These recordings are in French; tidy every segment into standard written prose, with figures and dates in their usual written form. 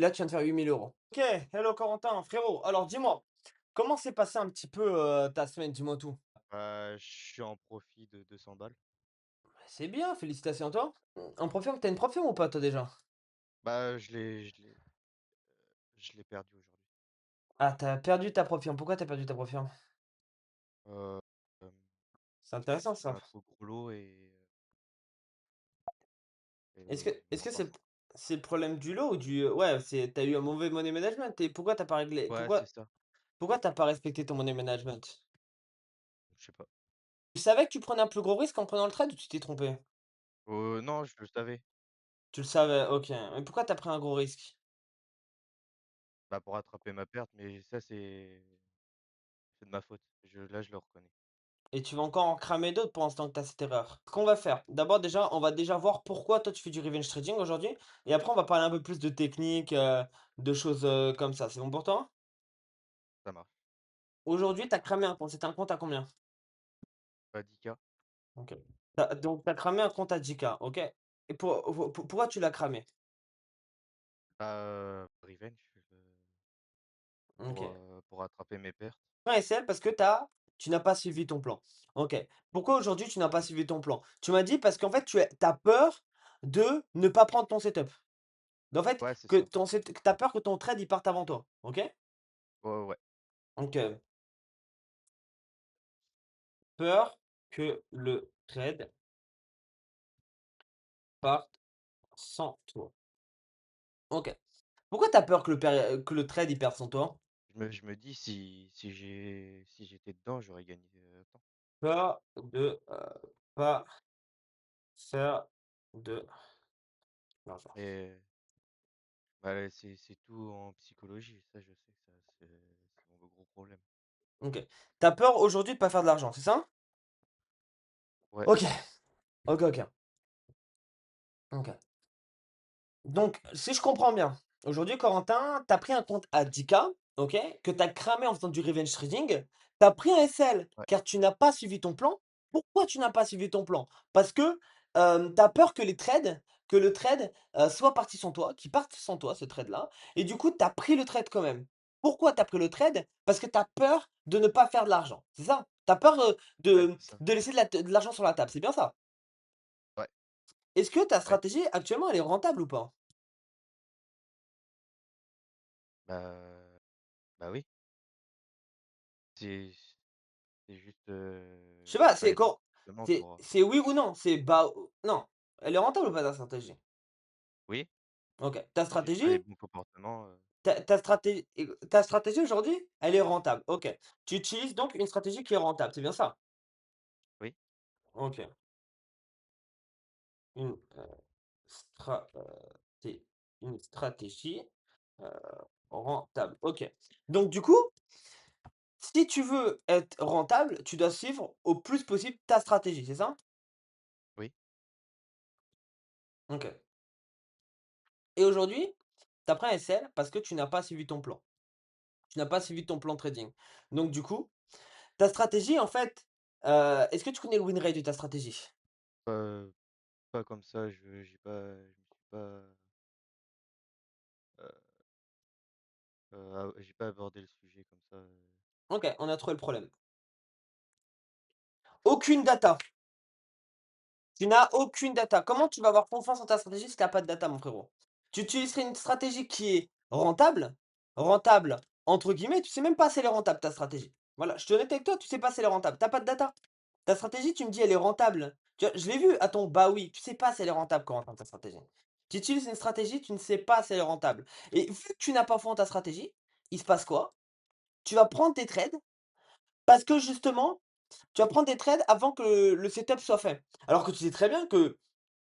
Là, tu viens de faire 8 000 €. OK, hello Corentin, frérot. Alors dis-moi, comment s'est passé un petit peu, ta semaine? Dis-moi tout. Je suis en profit de 200 balles. C'est bien, félicitations à toi. En profirme, tu une profirme ou pas toi déjà? Je l'ai perdu aujourd'hui. Ah, t'as perdu ta profirme. Pourquoi t'as perdu ta profirme? Heu, hem, C'est intéressant C'était ça. un trop gros lot Est-ce que et est-ce que enfin, c'est le problème du lot ou du, ouais, c'est t'as eu un mauvais money management et pourquoi t'as pas réglé ouais, c'est ça, pourquoi t'as pas respecté ton money management? je sais pas. Tu savais que tu prenais un plus gros risque en prenant le trade ou tu t'es trompé? Non, je le savais. Tu le savais, OK. Mais pourquoi t'as pris un gros risque? Bah, pour rattraper ma perte, mais ça, c'est de ma faute. Je le reconnais. Et tu vas encore en cramer d'autres pendant ce temps que tu as cette erreur. Ce qu'on va faire, d'abord déjà, on va déjà voir pourquoi toi tu fais du revenge trading aujourd'hui et après on va parler un peu plus de technique, de choses, comme ça. C'est bon pour toi? Ça marche. Aujourd'hui, tu as cramé un compte. C'était un compte à combien? Bah, 10 K. OK. Donc tu as cramé un compte à 10 K, OK? Et pourquoi tu l'as cramé? Revenge, OK. pour rattraper mes pertes. Frein et sel parce que tu n'as pas suivi ton plan. OK. Pourquoi aujourd'hui tu n'as pas suivi ton plan? Tu m'as dit parce qu'en fait tu as peur de ne pas prendre ton setup. En fait, Ouais, c'est que ça. ton set que tu as peur que ton trade il parte avant toi, OK? Ouais, ouais, ouais. Donc, peur que le trade parte sans toi. OK. Pourquoi tu as peur que le trade il parte sans toi? Je me dis si j'étais dedans, j'aurais gagné, tant. Peur de, pas faire de l'argent. Et bah, c'est tout en psychologie, ça je sais, ça c'est mon gros problème. OK. Tu as peur aujourd'hui de pas faire de l'argent, c'est ça? Ouais, OK. OK, OK. OK. Donc, si je comprends bien, aujourd'hui, Corentin, tu as pris un compte à 10 K, OK, que tu as cramé en faisant du revenge trading. Tu as pris un SL ouais, car tu n'as pas suivi ton plan. Pourquoi tu n'as pas suivi ton plan? Parce que, tu as peur que le trade, soit parti sans toi, qu'il parte sans toi, ce trade-là et du coup, tu as pris le trade quand même. Pourquoi tu as pris le trade? Parce que tu as peur de ne pas faire de l'argent, c'est ça? Tu as peur, ouais, c'est ça. de laisser de l'argent sur la table, c'est bien ça? Ouais, Est-ce que ta ouais, stratégie, actuellement, elle est rentable ou pas? bah bah, oui, c'est c'est juste, Je sais pas, fallait pas justement pour, c'est oui ou non? C'est bah, non. Elle est rentable ou pas ta stratégie? oui, OK. c'est juste pas les bons comportements, Ta stratégie aujourd'hui, elle est rentable. OK. Tu utilises donc une stratégie qui est rentable, c'est bien ça? oui, OK. Une, stra une stratégie, heu, rentable. OK. Donc du coup, si tu veux être rentable, tu dois suivre au plus possible ta stratégie, c'est ça? oui, OK. Et aujourd'hui, tu as pris un SL parce que tu n'as pas suivi ton plan. Tu n'as pas suivi ton plan trading. Donc du coup, ta stratégie en fait, est-ce que tu connais le win rate de ta stratégie? pas pas comme ça, je me suis pas, heu j'ai pas abordé le sujet comme ça, OK, on a trouvé le problème. Aucune data. Tu n'as aucune data. Comment tu vas avoir confiance en ta stratégie si tu as pas de data, mon frérot? Tu utiliserais une stratégie qui est «rentable» entre guillemets, tu sais même pas si elle est rentable ta stratégie. Voilà, je suis honnête avec toi, tu sais pas si elle est rentable. Tu as pas de data. Ta stratégie, tu me dis: «Elle est rentable». Tu vois? Je l'ai vu à ton «bah oui», tu sais pas si elle est rentable, Corentin, ta stratégie. Tu utilises une stratégie, tu ne sais pas si elle est rentable et vu que tu n'as pas foi en ta stratégie, il se passe quoi? Tu vas prendre tes trades parce que justement, tu vas prendre des trades avant que le setup soit fait. Alors que tu sais très bien que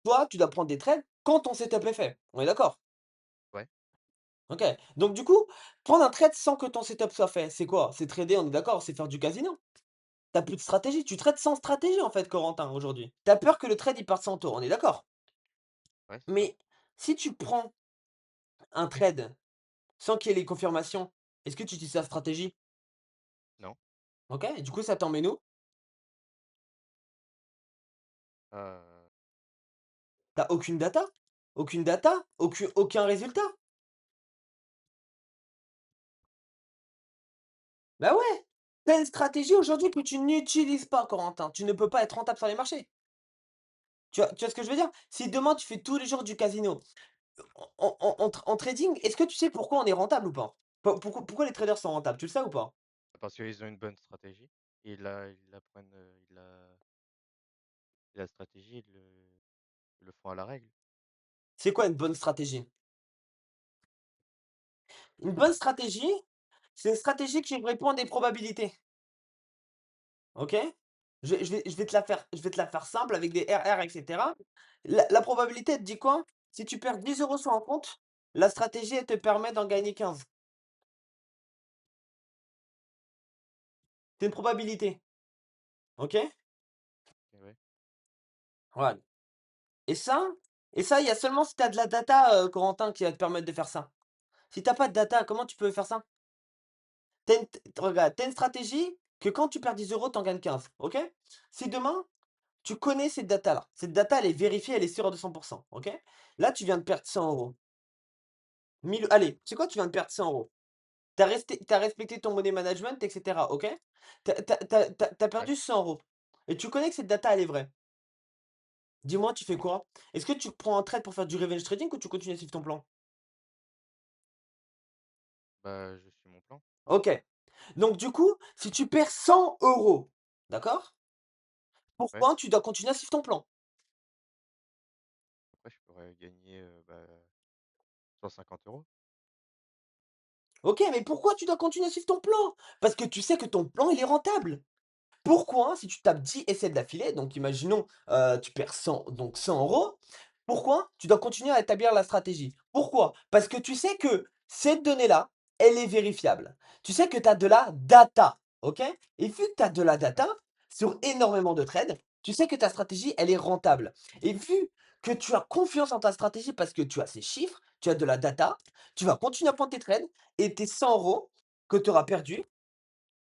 toi, tu dois prendre des trades quand ton setup est fait. On est d'accord? ouais, OK. Donc du coup, prendre un trade sans que ton setup soit fait, c'est quoi? C'est trader, on est d'accord, c'est faire du casino. Tu as plus de stratégie, tu trades sans stratégie en fait, Corentin, aujourd'hui. Tu as peur que le trade il parte sans toi, on est d'accord? ouais, c'est ça. Mais si tu prends un trade sans qu'il y ait les confirmations, est-ce que tu utilises ta stratégie? Non, OK, et du coup ça t'emmène où? heu, Tu as aucune data, aucun résultat. Bah ouais! Tu une stratégie aujourd'hui que tu n'utilises pas, Corentin. Tu ne peux pas être rentable sur les marchés. Tu vois ce que je veux dire? Si demain tu fais tous les jours du casino, en trading, est-ce que tu sais pourquoi on est rentable ou pas? Pourquoi les traders sont rentables, tu le sais ou pas? Parce qu'ils ont une bonne stratégie et ils la prennent, la stratégie, ils le font à la règle. C'est quoi une bonne stratégie? Une bonne stratégie, c'est une stratégie qui répond à des probabilités, OK? Je vais te la faire simple avec des RR et cetera. La probabilité, elle te dit quoi? Si tu perds 10 € sur un compte, la stratégie, elle te permet d'en gagner 15. C'est une probabilité, OK? Et ouais, Voilà. Et ça il y a seulement si tu as de la data, Corentin, qui va te permettre de faire ça. Si tu as pas de data, comment tu peux faire ça? Tu as une t Regarde, tu as une stratégie que quand tu perds 10 €, tu en gagnes 15, OK? Si demain, tu connais cette data, elle est vérifiée, elle est sûre à 200, OK? Là, tu viens de perdre 100 €. 1000 allez, tu sais quoi? Tu viens de perdre 100 €. Tu respecté ton money management et cetera, OK? Tu as ouais. perdu 100 € et tu connais que cette data, elle est vraie. Dis-moi, tu fais quoi? Est-ce que tu prends un trade pour faire du revenge trading ou tu continues à suivre ton plan? Bah, je suis mon plan. OK. Donc du coup, si tu perds 100 €, d'accord? Ouais. Pourquoi tu dois continuer à suivre ton plan? Après je pourrais gagner, 150 €. OK, mais pourquoi tu dois continuer à suivre ton plan? Parce que tu sais que ton plan, il est rentable. Pourquoi, si tu tapes 10 essais d'affilée, donc imaginons, tu perds 100 donc 100 €, pourquoi tu dois continuer à établir la stratégie? Pourquoi? Parce que tu sais que cette donnée-là, elle est vérifiable. Tu sais que tu as de la data, OK? Et vu que tu as de la data sur énormément de trades, tu sais que ta stratégie, elle est rentable. Et vu que tu as confiance en ta stratégie parce que tu as ces chiffres, tu as de la data, tu vas continuer à prendre tes trades et tes 100 € que tu auras perdus,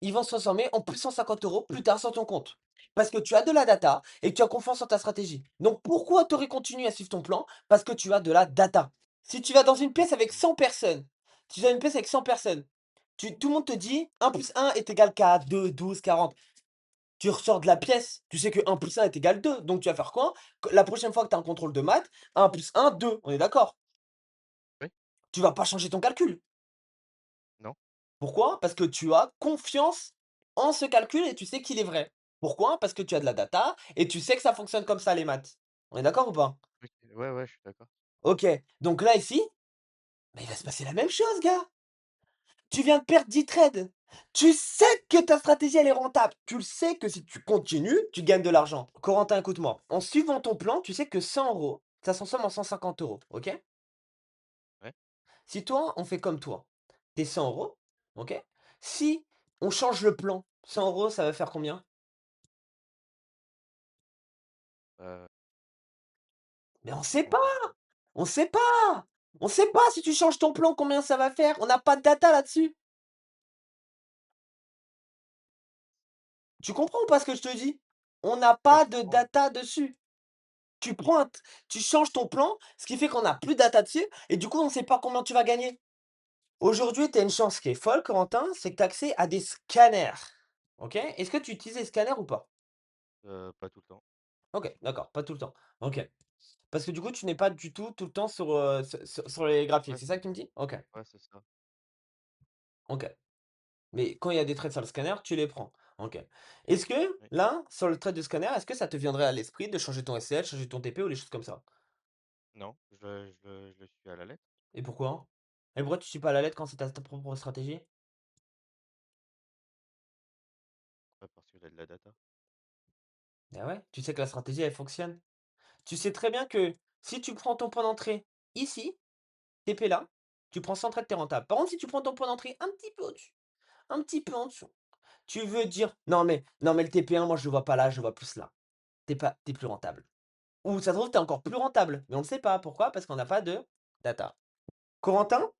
ils vont se transformer en plus 150 € plus tard sur ton compte. Parce que tu as de la data et que tu as confiance en ta stratégie. Donc pourquoi tu aurais continué à suivre ton plan? Parce que tu as de la data. Si tu vas dans une pièce avec OK. 100 personnes, tu vas dans une pièce avec 100 personnes, tout le monde te dit 1 plus 1 est égal 4, 2, 12, 40. Tu ressors de la pièce, tu sais que 1 plus 1 est égal 2. Donc tu vas faire quoi? La prochaine fois que tu as un contrôle de maths, 1 plus 1, 2. On est d'accord? Oui? Tu vas pas changer ton calcul. Non? Pourquoi? Parce que tu as confiance en ce calcul et tu sais qu'il est vrai. Pourquoi? Parce que tu as de la data et tu sais que ça fonctionne comme ça les maths. On est d'accord ou pas? OK. Ouais, ouais, je suis d'accord. OK, donc là ici, bah, il va se passer la même chose gars. Tu viens de perdre 10 trades. Tu sais que ta stratégie elle est rentable. Tu le sais que si tu continues, tu gagnes de l'argent. Corentin, écoute-moi. En suivant ton plan, tu sais que 100 €, ça se transforme en 150 €, OK? Ouais. Si toi, on fait comme toi, tes 100 €, OK? Si on change le plan, 100 € ça va faire combien? Bah, Mais on ça sait pas! dépend. On sait pas! On sait pas si tu changes ton plan combien ça va faire, on n'a pas de data là-dessus. Tu comprends ou pas ce que je te dis? On n'a Ouais, pas je de comprends, ouais. data dessus. Tu prends un t Tu changes ton plan, ce qui fait qu'on a plus de data dessus et du coup on sait pas combien tu vas gagner. Aujourd'hui, tu as une chance qui est folle Corentin, c'est que tu as accès à des scanners. OK? Est-ce que tu utilises les scanners ou pas? Pas tout le temps. OK, d'accord, pas tout le temps. OK. Parce que du coup, tu n'es pas du tout le temps sur les graphiques, Ouais, c'est ça que tu me dis? OK, ouais, c'est ça. OK. Mais quand il y a des trades sur le scanner, tu les prends. OK. Est-ce que Oui. là, sur le trade de scanner, est-ce que ça te viendrait à l'esprit de changer ton SL, changer ton TP ou des choses comme ça? Non, je le suis à la lettre. Et pourquoi? Et pourquoi tu suis pas à la lettre quand c'est ta propre stratégie? Ouais, parce que j'ai de la data. Ah ouais, tu sais que la stratégie, elle fonctionne. Tu sais très bien que si tu prends ton point d'entrée ici, TP là, tu prends 100 trades, tu rentable. Par contre, si tu prends ton point d'entrée un petit peu au-dessus, un petit peu en dessous, tu veux dire: «Non mais le TP1, moi je le vois pas là, je le vois plus là». T'es plus rentable. Ou ça se trouve, tu es encore plus rentable, mais on ne sait pas. Pourquoi? Parce qu'on n'a pas de data. Corentin,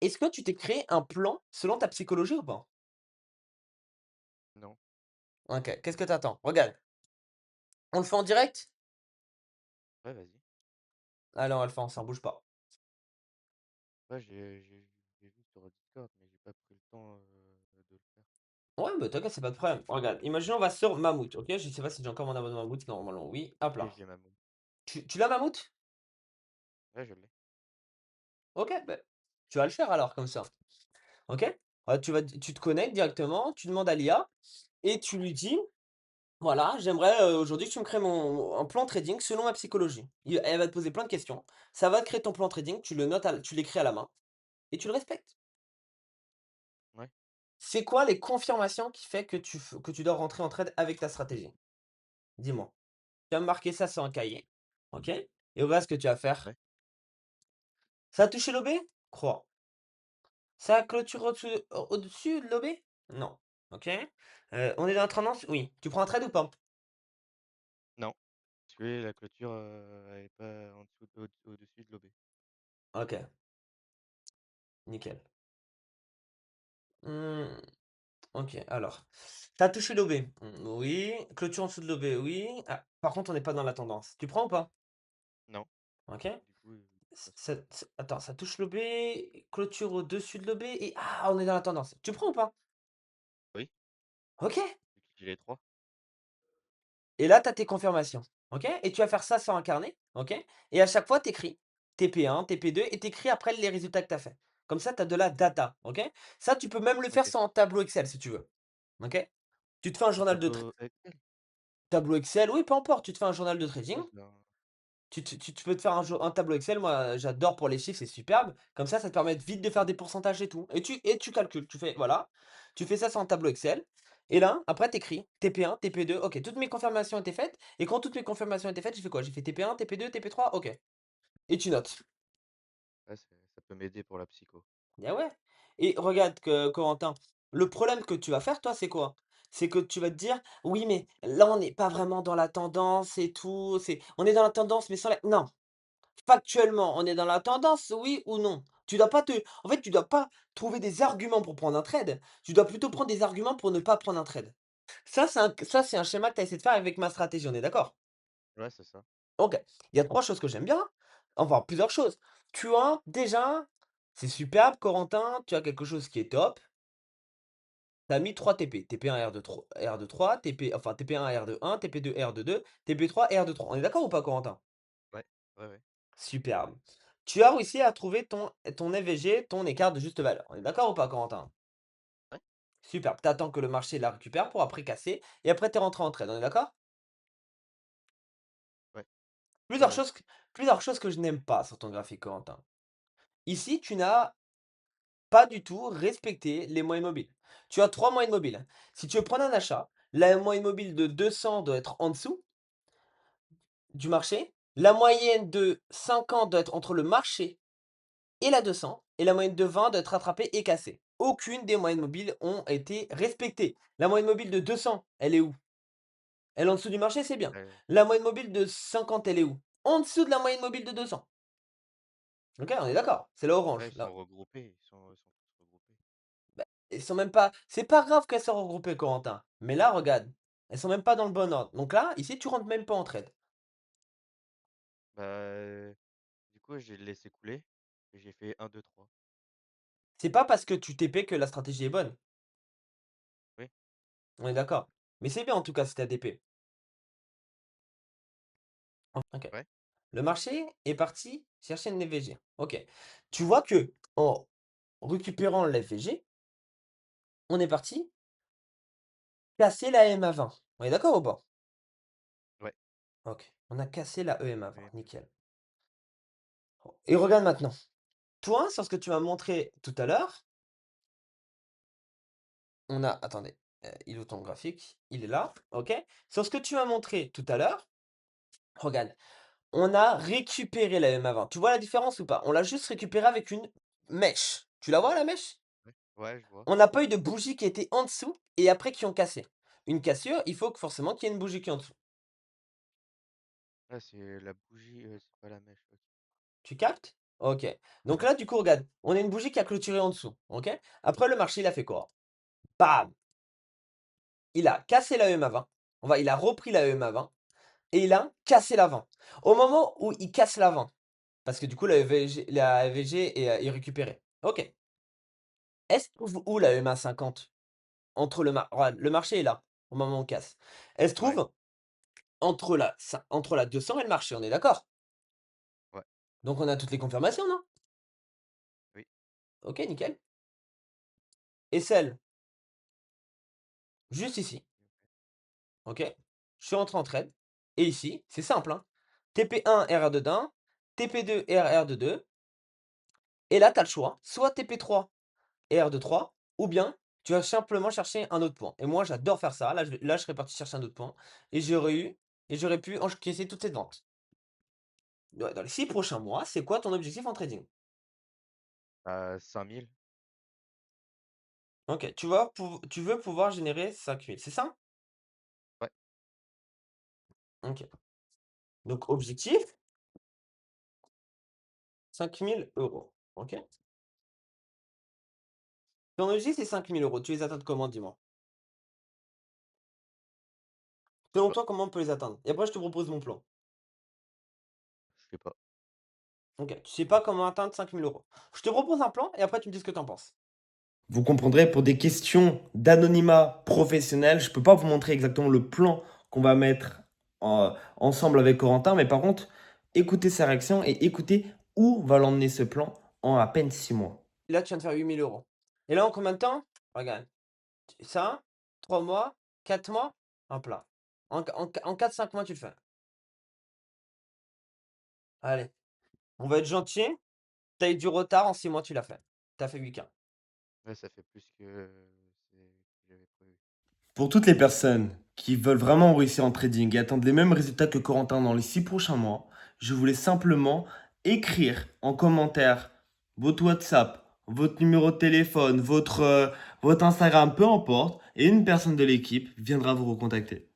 est-ce que tu t'es créé un plan selon ta psychologie ou pas? Non. OK, qu'est-ce que tu attends? Regarde, on le fait en direct? Ouais, vas-y. Allez, on va le faire ensemble, bouge pas. Ouais, j'ai vu. j'ai vu sur Discord, mais j'ai pas pris le temps, de le faire. Ouais, bah, t'inquiète, c'est pas de problème. Regarde, imaginons on va sur Mammouth, OK? Je sais pas si j'ai encore mon abonnement Mammouth, normalement oui. Hop Oui, là. j'ai ma montre. Tu l'as Mammouth? Ouais, je l'ai. OK, beh, tu vas le faire alors comme ça, OK? Tu te connectes directement, tu demandes à l'IA et tu lui dis: «Voilà, j'aimerais, aujourd'hui que tu me crées un plan trading selon ma psychologie». Elle va te poser plein de questions. Ça va te créer ton plan trading, tu l'écris à la main et tu le respectes. Ouais, C'est quoi les confirmations qui fait que tu dois rentrer en trade avec ta stratégie? Dis-moi. Tu vas me marquer ça sur un cahier, OK? Et voilà ce que tu vas faire. ouais. Ça a touché l'OB? Croix. Ça a clôturé au-dessus de l'OB? Non. OK. On est dans la tendance? Oui. Tu prends un trade ou pas? Non, parce que la clôture, elle est pas en dessous au-dessus de l'OB. OK, nickel. Mmh, OK, alors, ça a touché l'OB? Oui. Clôture en dessous de l'OB? Oui. Ah, par contre, on n'est pas dans la tendance. Tu prends ou pas? Non, OK. du coup, je passe. Attends, ça touche l'OB, clôture au-dessus de l'OB et ah, on est dans la tendance. Tu prends ou pas? Oui, OK. vu que j'ai les 3. Et là, tu as tes confirmations, OK? Et tu vas faire ça sur un carnet, OK? Et à chaque fois, tu écris TP1, TP2 et tu écris après les résultats que tu as fait. Comme ça, tu as de la data, OK? Ça, tu peux même le faire OK. sur un tableau Excel si tu veux, OK? Tu te fais un Un journal de tableau Excel? tableau Excel, oui, peu importe, tu te fais un journal de trading. Ouais, ben, Tu peux te faire un tableau Excel, moi j'adore pour les chiffres, c'est superbe. Comme ça te permet vite de faire des pourcentages et tout. Et tu calcules, tu fais voilà, tu fais ça sur un tableau Excel et là, après tu écris TP1, TP2, OK, toutes mes confirmations étaient faites et quand toutes mes confirmations étaient faites, j'ai fait quoi? J'ai fait TP1, TP2, TP3, OK et tu notes. ouais, ça peut m'aider pour la psycho. Ah ouais et regarde que Corentin, le problème que tu vas faire toi, c'est quoi? C'est que tu vas te dire: «Oui, mais là, on n'est pas vraiment dans la tendance et tout, on est dans la tendance mais sans la» non! Factuellement, on est dans la tendance, oui ou non? Tu dois pas te en fait, tu dois pas trouver des arguments pour prendre un trade. Tu dois plutôt prendre des arguments pour ne pas prendre un trade. Ça, c'est un schéma que tu as essayé de faire avec ma stratégie, on est d'accord? Ouais, c'est ça. OK. Il y a 3 choses que j'aime bien, enfin plusieurs choses. Tu as déjà c'est superbe Corentin, tu as quelque chose qui est top. Tu as mis 3 TP, TP1 R2 3, TP1 R2 1, TP2 R2 2, TP3 R2 3. On est d'accord ou pas Corentin? Ouais, ouais, ouais. Superbe. Tu as réussi à trouver ton EVG, ton écart de juste valeur. On est d'accord ou pas, Corentin? Ouais, Superbe. Tu attends que le marché la récupère pour après casser et après tu es rentré en trade. On est d'accord? ouais, ouais, Plusieurs ouais. choses, que- plusieurs choses que je n'aime pas sur ton graphique, Corentin. Ici, tu n'as pas du tout respecté les moyennes mobiles. Tu as 3 moyennes mobiles. Si tu veux prendre un achat, la moyenne mobile de 200 doit être en dessous du marché. La moyenne de 50 doit être entre le marché et la 200 et la moyenne de 20 doit être rattrapée et cassée. Aucune des moyennes mobiles ont été respectées. La moyenne mobile de 200, elle est où? Elle est en dessous du marché, c'est bien. Heu, La moyenne mobile de 50, elle est où? En dessous de la moyenne mobile de 200. OK, on est d'accord, c'est la ouais, orange, ils sont là. regroupés, ils sont tous regroupés. Bah, elles sont même pas c'est pas grave qu'elles soient regroupées, Corentin, mais là, regarde, elles sont même pas dans le bon ordre. Donc là, ici, tu rentres même pas en trade. Bah, du coup, j'ai laissé couler et j'ai fait 1, 2, 3. C'est pas parce que tu TP que la stratégie est bonne. Oui, On est d'accord. Mais c'est bien en tout cas si tu as DP. OK. ouais, Le marché est parti chercher une FVG. OK. Tu vois que en récupérant l'FVG, on est parti casser la EMA 20. On est d'accord ou pas? ouais, OK. On a cassé la EMA 20. oui, Nickel. Et regarde maintenant. Toi, sur ce que tu m'as montré tout à l'heure, on a attendez, il est où ton graphique? Il est là, OK. Sur ce que tu m'as montré tout à l'heure, regarde, on a récupéré la EMA 20. Tu vois la différence ou pas? On l'a juste récupérée avec une mèche. Tu la vois la mèche? ouais, ouais, je vois. On n'a pas eu de bougies qui étaient en dessous et après qui ont cassé. Une cassure, il faut que forcément qu'il y ait une bougie qui est en dessous. Ah, c'est la bougie, c'est pas la mèche, OK. Tu captes? OK. Donc Ouais, là, du coup, regarde, on a une bougie qui a clôturé en dessous. OK? Après, le marché, il a fait quoi? Bam! Il a cassé la EMA 20. Il a repris la EMA 20 et il a cassé la 20. Au moment où il casse la 20, parce que du coup, la EVG est récupérée. OK. Elle se trouve où la EMA 50? Entre regarde, le marché est là, au moment où on casse. Elle se Ouais, trouve entre la 200 et le marché, on est d'accord? ouais, Donc on a toutes les confirmations, non? oui, OK, nickel. Et celle juste ici, OK? Je suis rentré en trade et ici, c'est simple, hein. TP1 RR de 1, TP2 RR de 2 et là, tu as le choix, soit TP3 R de 3 ou bien tu vas simplement chercher un autre point et moi, j'adore faire ça. Là, je serais parti chercher un autre point et j'aurais pu encaisser toute cette vente. Dans les 6 prochains mois, c'est quoi ton objectif en trading? à 5 000. OK, tu veux pouvoir générer 5 000, c'est ça? Ouais, OK. Donc objectif, 5 000 €. OK. Ton objectif, c'est 5 000 €. Tu les atteins comment, dis-moi? je sais Selon pas, toi, comment on peut les atteindre? Et après, je te propose mon plan. je sais pas. OK. Tu sais pas comment atteindre 5 000 €. Je te propose un plan et après, tu me dis ce que tu en penses. Vous comprendrez, pour des questions d'anonymat professionnel, je ne peux pas vous montrer exactement le plan qu'on va mettre ensemble avec Corentin, mais par contre, écoutez sa réaction et écoutez où va l'emmener ce plan en à peine 6 mois. Là, tu viens de faire 8 000 €. Et là, en combien de temps? Regarde, ça, 3 mois, 4 mois, un plat. En 4-5 mois, tu le fais. Allez, on va être gentil. Tu as eu du retard, en 6 mois, tu l'as fait. Tu as fait 8K. Ouais, ça fait plus que j'avais prévu. Pour toutes les personnes qui veulent vraiment réussir en trading et attendre les mêmes résultats que Corentin dans les 6 prochains mois, je voulais simplement écrire en commentaire votre WhatsApp, votre numéro de téléphone, votre Instagram, peu importe, et une personne de l'équipe viendra vous recontacter.